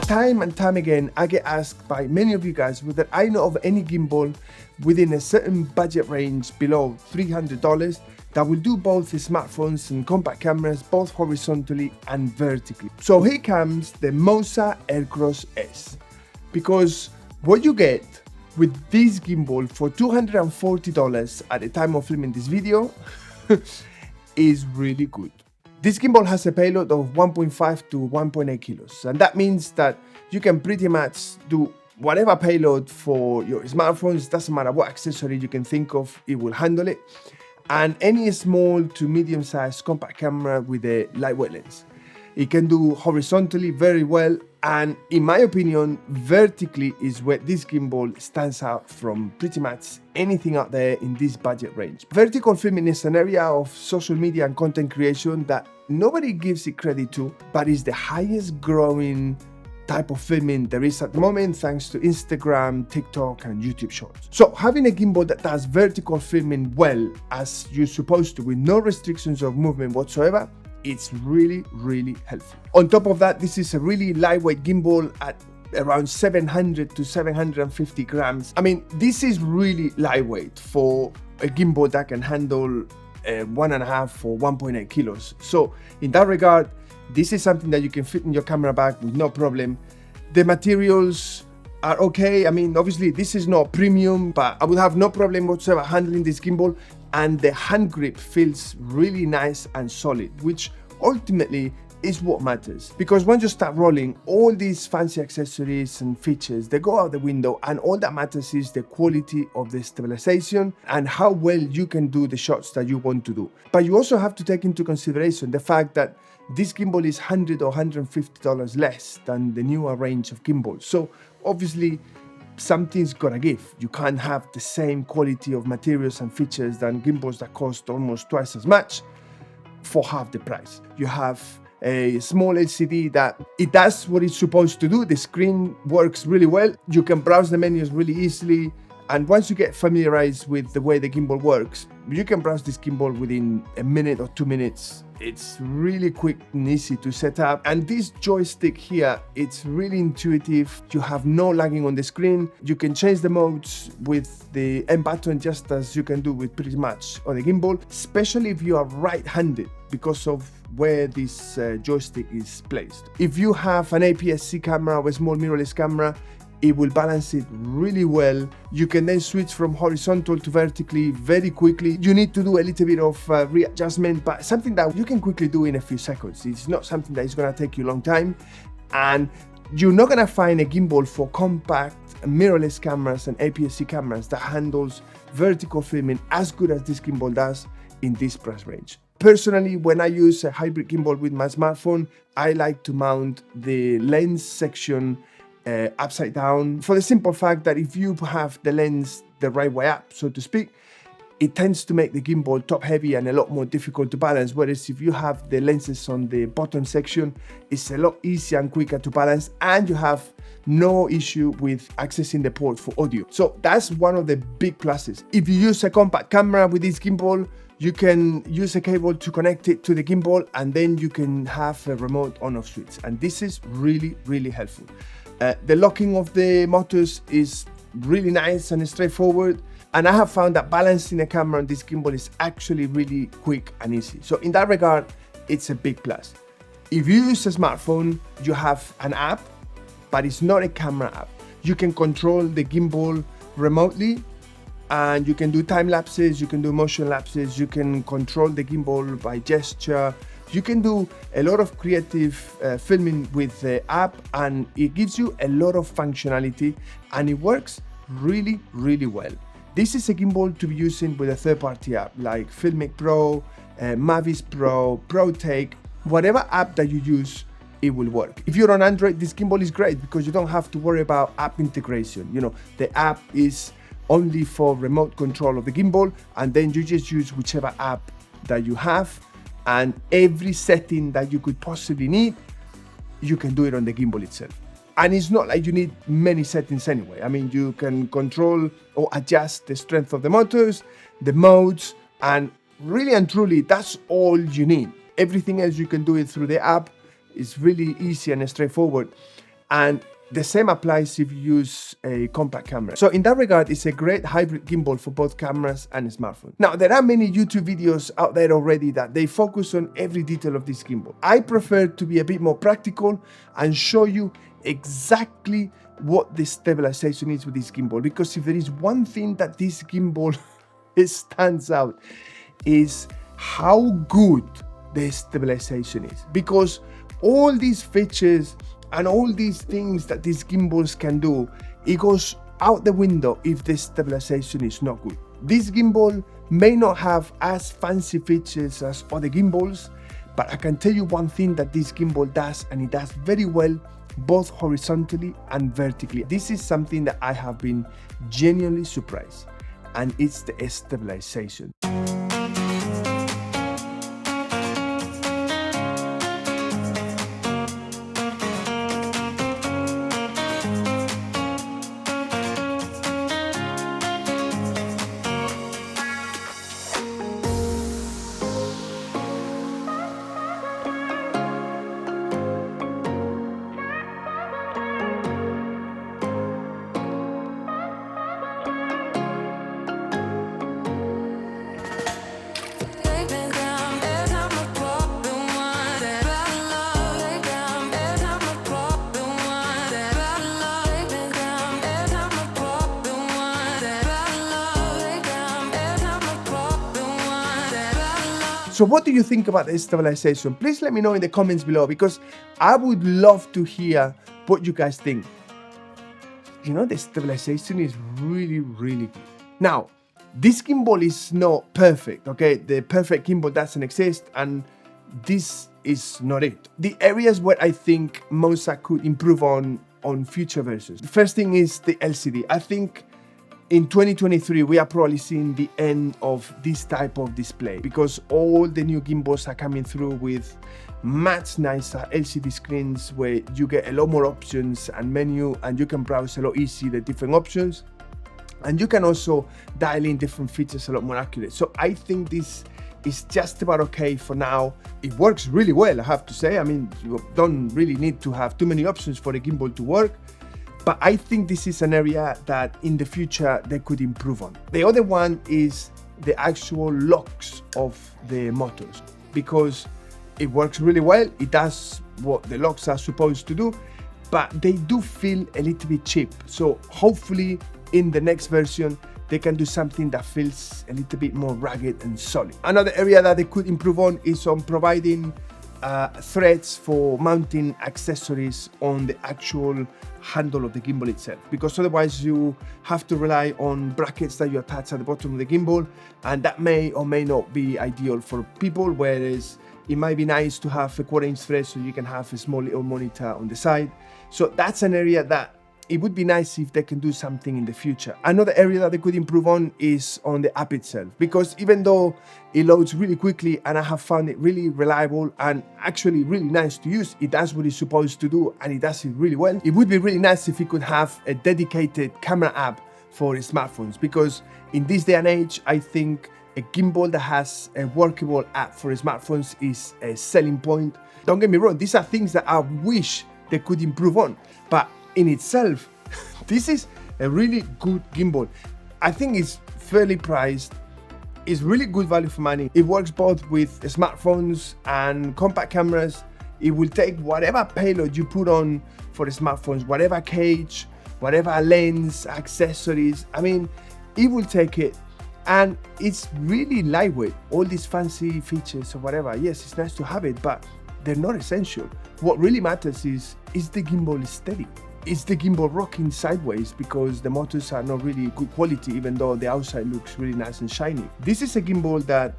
Time and time again, I get asked by many of you guys whether I know of any gimbal within a certain budget range below $300 that will do both smartphones and compact cameras, both horizontally and vertically. So here comes the Moza Aircross S, because what you get with this gimbal for $240 at the time of filming this video is really good. This gimbal has a payload of 1.5 to 1.8 kilos, and that means that you can pretty much do whatever payload for your smartphones. Doesn't matter what accessory you can think of, it will handle it. And any small to medium sized compact camera with a lightweight lens. It can do horizontally very well, and in my opinion, vertically is where this gimbal stands out from pretty much anything out there in this budget range. Vertical filming is an area of social media and content creation that nobody gives it credit to, but is the highest growing type of filming there is at the moment, thanks to Instagram, TikTok, and YouTube Shorts. So having a gimbal that does vertical filming well, as you're supposed to, with no restrictions of movement whatsoever, it's really, really helpful. On top of that, this is a really lightweight gimbal at around 700 to 750 grams. I mean, this is really lightweight for a gimbal that can handle 1.5 or 1.8 kilos. So in that regard, this is something that you can fit in your camera bag with no problem. The materials are okay. I mean, obviously this is not premium, but I would have no problem whatsoever handling this gimbal, and the hand grip feels really nice and solid, which ultimately is what matters. Because once you start rolling, all these fancy accessories and features, they go out the window, and all that matters is the quality of the stabilization and how well you can do the shots that you want to do. But you also have to take into consideration the fact that this gimbal is $100 or $150 less than the newer range of gimbals. So obviously something's gotta give. You can't have the same quality of materials and features than gimbals that cost almost twice as much for half the price. You have a small LCD that it does what it's supposed to do. The screen works really well. You can browse the menus really easily. And once you get familiarized with the way the gimbal works, you can browse this gimbal within a minute or 2 minutes. It's really quick and easy to set up. And this joystick here, it's really intuitive. You have no lagging on the screen. You can change the modes with the M button, just as you can do with pretty much on the gimbal, especially if you are right-handed, because of where this joystick is placed. If you have an APS-C camera or a small mirrorless camera, it will balance it really well. You can then switch from horizontal to vertically very quickly. You need to do a little bit of readjustment, but something that you can quickly do in a few seconds. It's not something that is gonna take you a long time. And you're not gonna find a gimbal for compact mirrorless cameras and APS-C cameras that handles vertical filming as good as this gimbal does in this price range. Personally, when I use a hybrid gimbal with my smartphone, I like to mount the lens section upside down, for the simple fact that if you have the lens the right way up, so to speak, it tends to make the gimbal top heavy and a lot more difficult to balance, whereas if you have the lenses on the bottom section, it's a lot easier and quicker to balance, and you have no issue with accessing the port for audio. So that's one of the big pluses. If you use a compact camera with this gimbal, you can use a cable to connect it to the gimbal, and then you can have a remote on-off switch, and this is really, really helpful. The locking of the motors is really nice and straightforward, and I have found that balancing a camera on this gimbal is actually really quick and easy. So in that regard, it's a big plus. If you use a smartphone, you have an app, but it's not a camera app. You can control the gimbal remotely, and you can do time lapses, you can do motion lapses, you can control the gimbal by gesture. You can do a lot of creative filming with the app, and it gives you a lot of functionality, and it works really, really well. This is a gimbal to be using with a third-party app like Filmic Pro, Mavis Pro, ProTake, whatever app that you use, it will work. If you're on Android, this gimbal is great because you don't have to worry about app integration. You know, the app is only for remote control of the gimbal, and then you just use whichever app that you have, and every setting that you could possibly need, you can do it on the gimbal itself. And it's not like you need many settings anyway. I mean, you can control or adjust the strength of the motors, the modes, and really and truly, that's all you need. Everything else you can do it through the app. It's really easy and straightforward. And the same applies if you use a compact camera. So in that regard, it's a great hybrid gimbal for both cameras and smartphones. Now, there are many YouTube videos out there already that they focus on every detail of this gimbal. I prefer to be a bit more practical and show you exactly what the stabilization is with this gimbal, because if there is one thing that this gimbal stands out, is how good the stabilization is. Because all these features and all these things that these gimbals can do, it goes out the window if the stabilization is not good. This gimbal may not have as fancy features as other gimbals, but I can tell you one thing that this gimbal does, and it does very well, both horizontally and vertically. This is something that I have been genuinely surprised, and it's the stabilization. So what do you think about the stabilization? Please let me know in the comments below, because I would love to hear what you guys think. You know, the stabilization is really, really good. Now, this gimbal is not perfect, okay? The perfect gimbal doesn't exist, and this is not it. The areas where I think Moza could improve on future versions. The first thing is the LCD. I think in 2023, we are probably seeing the end of this type of display, because all the new gimbals are coming through with much nicer LCD screens where you get a lot more options and menu, and you can browse a lot easier the different options, and you can also dial in different features a lot more accurate. So I think this is just about okay for now. It works really well, I have to say. I mean, you don't really need to have too many options for a gimbal to work. But I think this is an area that in the future they could improve on. The other one is the actual locks of the motors, because it works really well. It does what the locks are supposed to do, but they do feel a little bit cheap. So hopefully in the next version, they can do something that feels a little bit more rugged and solid. Another area that they could improve on is on providing threads for mounting accessories on the actual handle of the gimbal itself, because otherwise you have to rely on brackets that you attach at the bottom of the gimbal, and that may or may not be ideal for people, whereas it might be nice to have a 1/4-inch thread so you can have a small little monitor on the side. So that's an area that it would be nice if they can do something in the future. Another area that they could improve on is on the app itself, because even though it loads really quickly and I have found it really reliable and actually really nice to use, it does what it's supposed to do and it does it really well. It would be really nice if we could have a dedicated camera app for smartphones, because in this day and age, I think a gimbal that has a workable app for smartphones is a selling point. Don't get me wrong, these are things that I wish they could improve on, but in itself, this is a really good gimbal. I think it's fairly priced. It's really good value for money. It works both with smartphones and compact cameras. It will take whatever payload you put on for the smartphones, whatever cage, whatever lens, accessories. I mean, it will take it. And it's really lightweight. All these fancy features or whatever, yes, it's nice to have it, but they're not essential. What really matters is the gimbal steady? Is the gimbal rocking sideways because the motors are not really good quality, even though the outside looks really nice and shiny? This is a gimbal that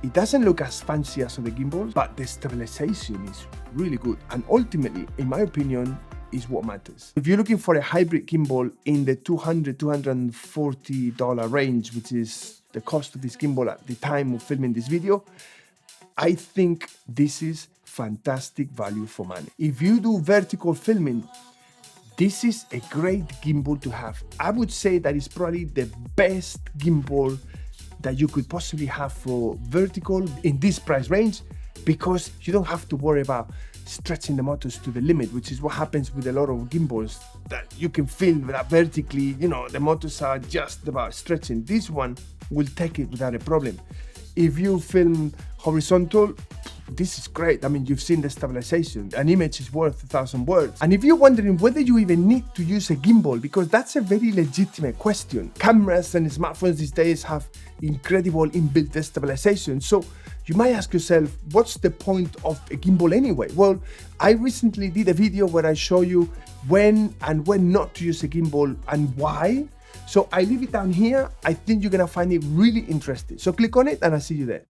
It doesn't look as fancy as other gimbals, but the stabilization is really good. And ultimately, in my opinion, is what matters. If you're looking for a hybrid gimbal in the $200, $240 range, which is the cost of this gimbal at the time of filming this video, I think this is fantastic value for money. If you do vertical filming, this is a great gimbal to have. I would say that it's probably the best gimbal that you could possibly have for vertical in this price range, because you don't have to worry about stretching the motors to the limit, which is what happens with a lot of gimbals, that you can film that vertically, you know, the motors are just about stretching. This one will take it without a problem. If you film horizontal, this is great. I mean, you've seen the stabilization. An image is worth 1,000 words. And if you're wondering whether you even need to use a gimbal, because that's a very legitimate question. Cameras and smartphones these days have incredible inbuilt stabilization. So you might ask yourself, what's the point of a gimbal anyway? Well, I recently did a video where I show you when and when not to use a gimbal and why. So I leave it down here. I think you're gonna find it really interesting. So click on it and I'll see you there.